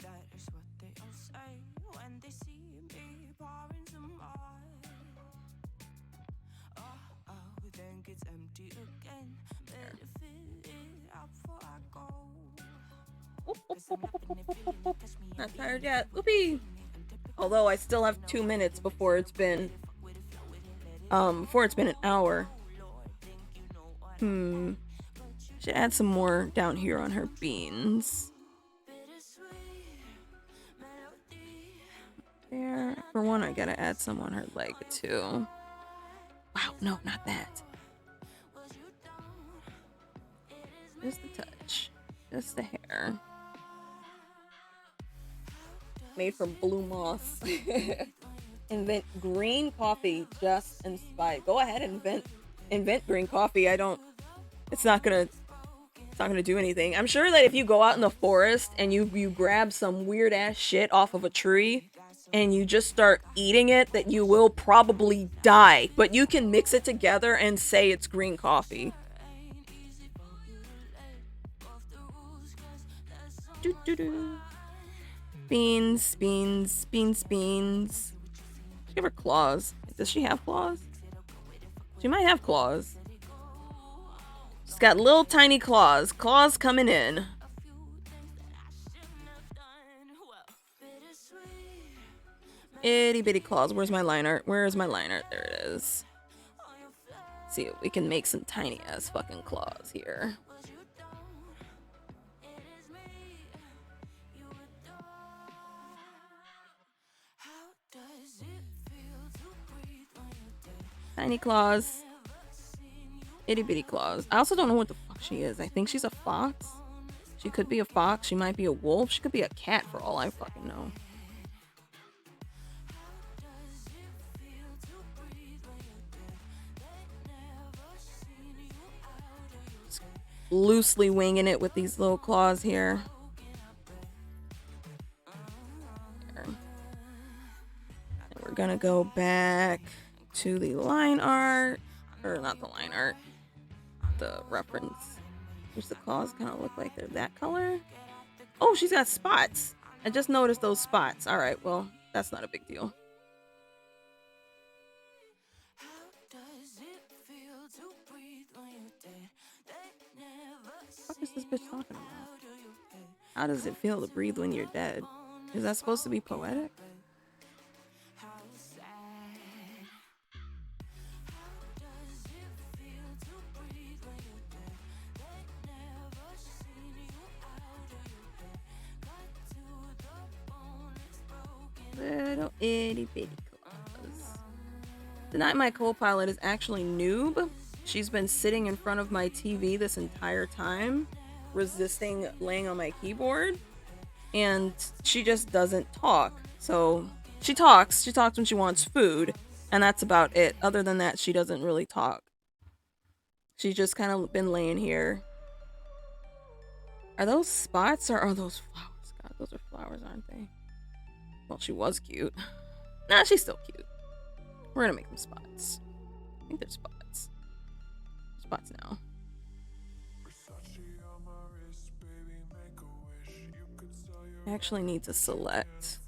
Not tired yet. Whoopee! Although I still have 2 minutes before it's been an hour. Should add some more down here on her beans. There. For one, I gotta add some on her leg too. Wow, no, not that. Just the touch. Just the hair. Made from blue moss. Invent green coffee just inspired. Go ahead and invent green coffee. It's not gonna do anything. I'm sure that if you go out in the forest and you grab some weird ass shit off of a tree and you just start eating it, that you will probably die. But you can mix it together and say it's green coffee. Beans. She have her claws. Does she have claws? She might have claws. She's got little tiny claws. Claws coming in. Itty bitty claws. Where's my liner? There it is. See if we can make some tiny ass fucking claws here. Tiny claws. Itty bitty claws. I also don't know what the fuck she is. I think she's a fox. She could be a fox. She might be a wolf. She could be a cat for all I fucking know. Just loosely winging it with these little claws here. And we're gonna go back to the line art. Or not the line art. The reference. Which the claws kind of look like they're that color. Oh, she's got spots. I just noticed those spots. All right, well, that's not a big deal. What is this bitch talking about? How does it feel to breathe when you're dead? Is that supposed to be poetic? Little itty bitty claws. Tonight my co-pilot is actually Noob. She's been sitting in front of my TV this entire time, resisting laying on my keyboard, and she just doesn't talk. So she talks when she wants food, and that's about it. Other than that, she doesn't really talk. She's just kind of been laying here. Are those spots or are those flowers? God, those are flowers, aren't they? Well, she was cute. Nah, she's still cute. We're gonna make them spots. I think they're spots. Spots now. I actually need to select.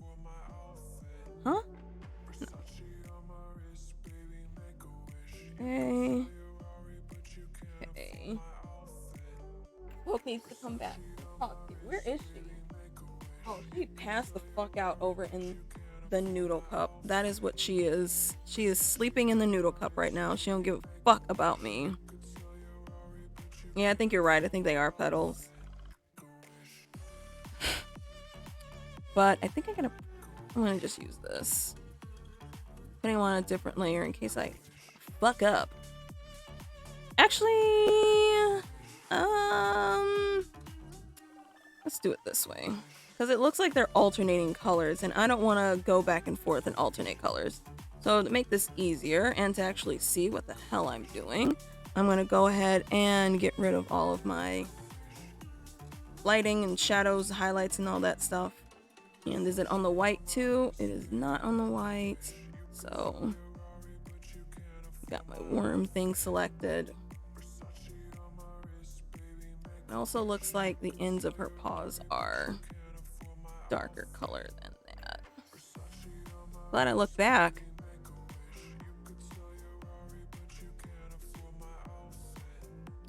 Huh? No. Okay. Okay. Hope needs to come back. Talk to you. Where is she? Oh, she passed the fuck out over in the noodle cup. That is what she is. She is sleeping in the noodle cup right now. She don't give a fuck about me. Yeah, I think you're right. I think they are petals. But I think I'm gonna just use this. Putting them on a different layer in case I fuck up. Actually, let's do it this way. Because it looks like they're alternating colors, and I don't want to go back and forth and alternate colors. So to make this easier, and to actually see what the hell I'm doing, I'm going to go ahead and get rid of all of my lighting and shadows, highlights, and all that stuff. And is it on the white too? It is not on the white. So, got my worm thing selected. It also looks like the ends of her paws are darker color than that. Glad I look back.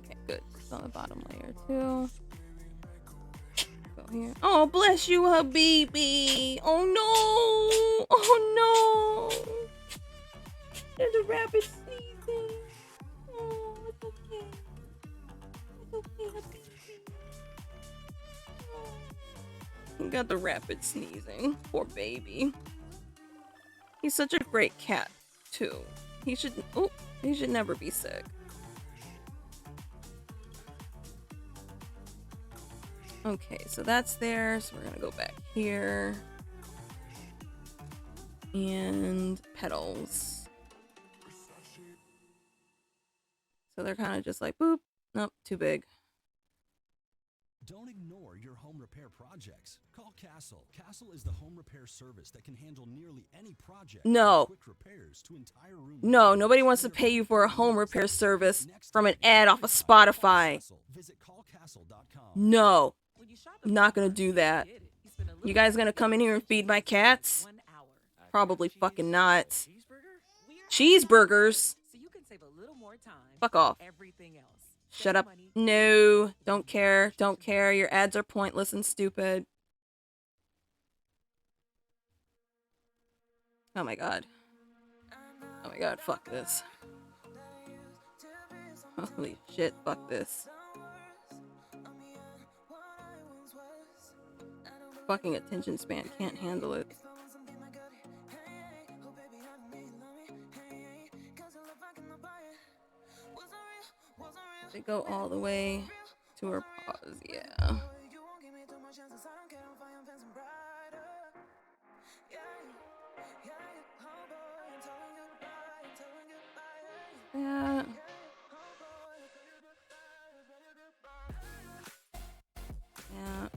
Okay, good. It's on the bottom layer too. Go here. Oh, bless you, Habibi. Oh no. Oh no. There's a rabbit sneezing. Oh, it's okay. It's okay, Habibi. Got the rapid sneezing. Poor baby. He's such a great cat, too. He should never be sick. Okay, so that's there. So we're gonna go back here. And petals. So they're kind of just like, boop. Nope, too big. Don't ignore your home repair projects. Call Castle. Castle is the home repair service that can handle nearly any project. No. Quick repairs to entire room. No, nobody wants to pay you for a home repair service from an ad off of Spotify. Visit callcastle.com. No. I'm not gonna do that. You guys gonna come in here and feed my cats? Probably fucking not. Cheeseburgers? Fuck off. Shut up. No, don't care. Don't care. Your ads are pointless and stupid. Oh my god. Oh my god, fuck this. Holy shit, fuck this. Fucking attention span can't handle it. They go all the way to her paws, yeah. Yeah. Yeah.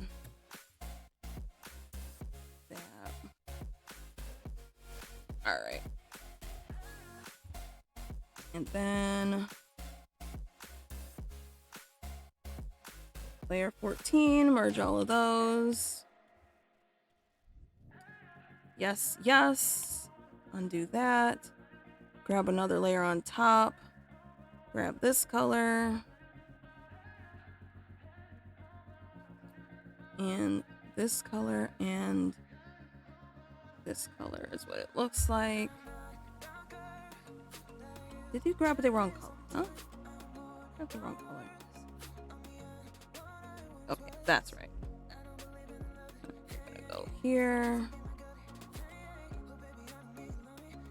That. Alright. And then layer 14, merge all of those. Yes, yes. Undo that. Grab another layer on top. Grab this color. And this color and this color is what it looks like. Did you grab the wrong color? Huh? Grab the wrong color. Okay, that's right. I'm gonna go here.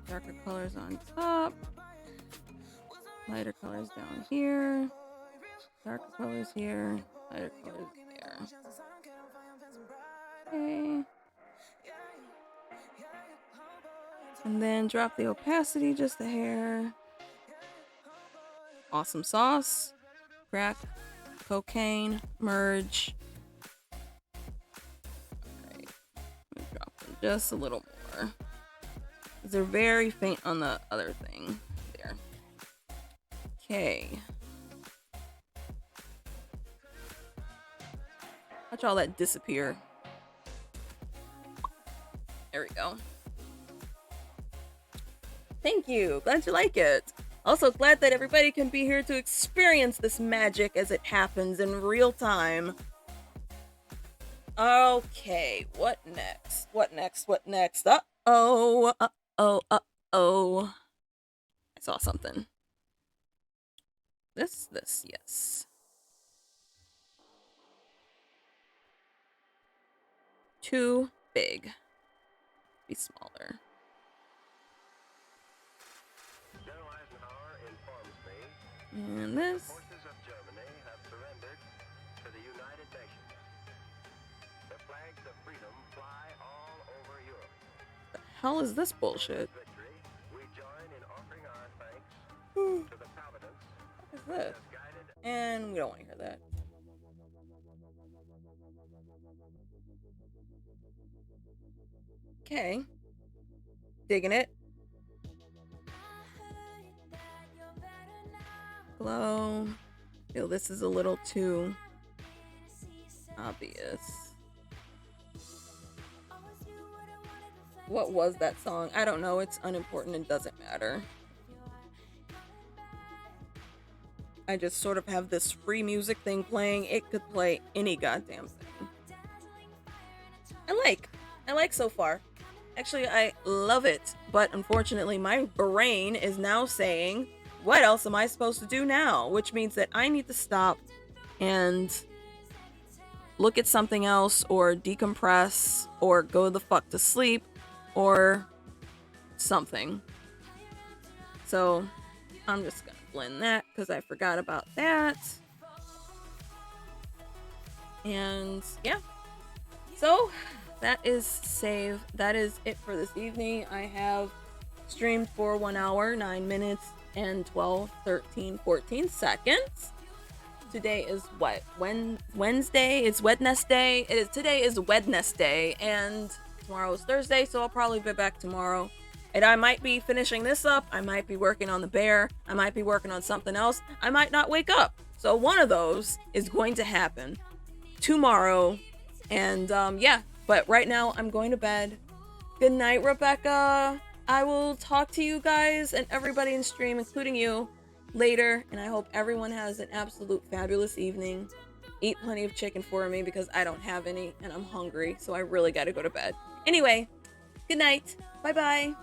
Darker colors on top. Lighter colors down here. Darker colors here. Lighter colors there. Okay. And then drop the opacity just a hair. Awesome sauce. Crack. Cocaine. Merge. Alright. Drop them just a little more. They're very faint on the other thing. There. Okay. Watch all that disappear. There we go. Thank you. Glad you like it. Also glad that everybody can be here to experience this magic as it happens in real time. Okay, what next? What next? What next? Uh-oh. Uh-oh. Uh-oh. I saw something. This, yes. Too big. Be smaller. And this. The forces of Germany have surrendered to the United Nations. The flags of freedom fly all over Europe. The hell is this bullshit? Victory, we join in offering our thanks to the Providence What is this? that has guided. And we don't want to hear that. Okay. Digging it. Glow. Feel this is a little too obvious. What was that song? I don't know. It's unimportant and doesn't matter. I just sort of have this free music thing playing. It could play any goddamn thing. I like so far. Actually, I love it. But unfortunately, my brain is now saying, what else am I supposed to do now? Which means that I need to stop and look at something else or decompress or go the fuck to sleep or something. So I'm just gonna blend that because I forgot about that. And yeah. So that is save. That is it for this evening. I have streamed for 1 hour, 9 minutes, and 12, 13, 14 seconds. Today is what? Wednesday? It's Wednesday. Today is Wednesday, and tomorrow is Thursday, so I'll probably be back tomorrow. And I might be finishing this up. I might be working on the bear. I might be working on something else. I might not wake up. So one of those is going to happen tomorrow. And yeah, but right now I'm going to bed. Good night, Rebecca. I will talk to you guys and everybody in stream, including you, later. And I hope everyone has an absolute fabulous evening. Eat plenty of chicken for me because I don't have any and I'm hungry. So I really got to go to bed. Anyway, good night. Bye-bye.